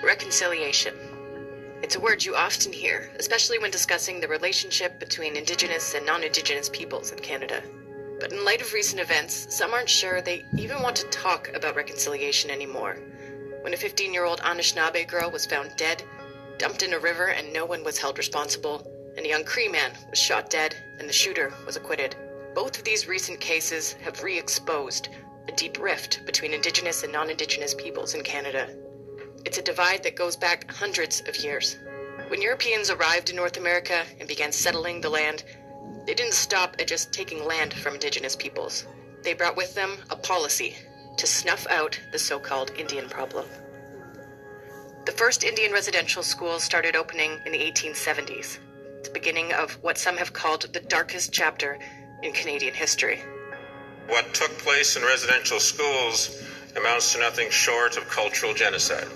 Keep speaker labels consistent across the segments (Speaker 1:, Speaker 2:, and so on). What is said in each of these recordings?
Speaker 1: Reconciliation. It's a word you often hear, especially when discussing the relationship between Indigenous and non-Indigenous peoples in Canada. But in light of recent events, some aren't sure they even want to talk about reconciliation anymore. When a 15-year-old Anishinaabe girl was found dead, dumped in a river and no one was held responsible, and a young Cree man was shot dead and the shooter was acquitted. Both of these recent cases have re-exposed a deep rift between Indigenous and non-Indigenous peoples in Canada. It's a divide that goes back hundreds of years. When Europeans arrived in North America and began settling the land, they didn't stop at just taking land from Indigenous peoples. They brought with them a policy to snuff out the so-called Indian problem. The first Indian residential schools started opening in the 1870s, the beginning of what some have called the darkest chapter in Canadian history.
Speaker 2: What took place in residential schools amounts to nothing short of cultural genocide.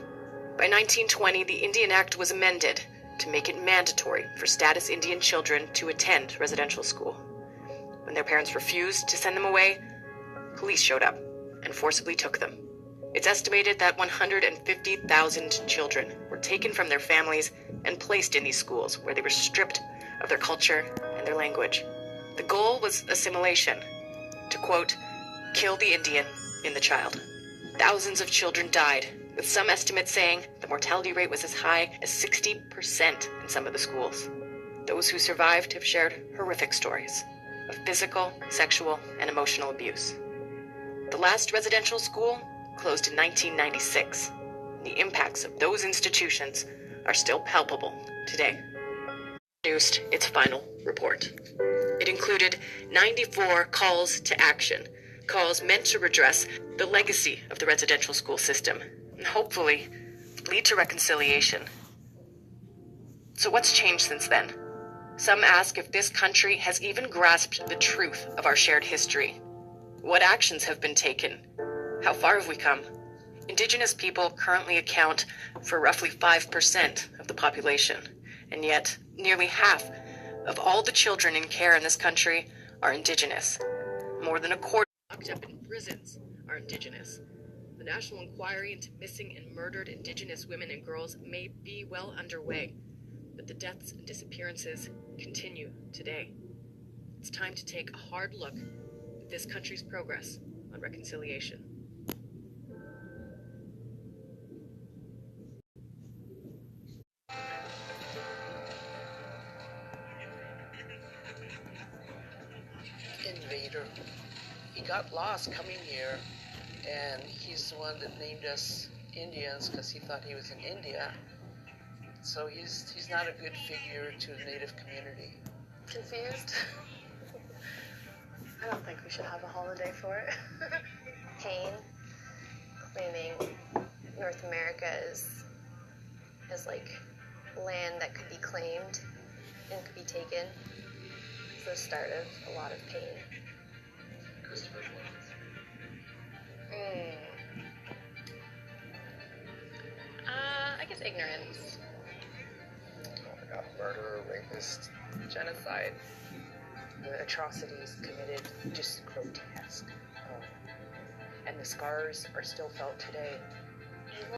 Speaker 1: By 1920, the Indian Act was amended to make it mandatory for status Indian children to attend residential school. When their parents refused to send them away, police showed up and forcibly took them. It's estimated that 150,000 children were taken from their families and placed in these schools where they were stripped of their culture and their language. The goal was assimilation, to quote, kill the Indian in the child. Thousands of children died, with some estimates saying the mortality rate was as high as 60% in some of the schools. Those who survived have shared horrific stories of physical, sexual, and emotional abuse. The last residential school closed in 1996. The impacts of those institutions are still palpable today. Produced its final report. It included 94 calls to action, calls meant to redress the legacy of the residential school system, and hopefully lead to reconciliation. So what's changed since then? Some ask if this country has even grasped the truth of our shared history. What actions have been taken? How far have we come? Indigenous people currently account for roughly 5% of the population, and yet nearly half of all the children in care in this country are Indigenous. More than a quarter locked up in prisons are Indigenous. The National Inquiry into Missing and Murdered Indigenous Women and Girls may be well underway, but the deaths and disappearances continue today. It's time to take a hard look at this country's progress on reconciliation.
Speaker 3: Invader. He got lost coming here, and he's the one that named us Indians because he thought he was in India. So he's not a good figure to the Native community.
Speaker 4: Confused? I don't think we should have a holiday for it. Pain, claiming North America is like land that could be claimed and could be taken. It's the start of a lot of pain. I guess ignorance.
Speaker 5: Oh my god, murder, rapist, genocide. The atrocities committed, just grotesque. And the scars are still felt today.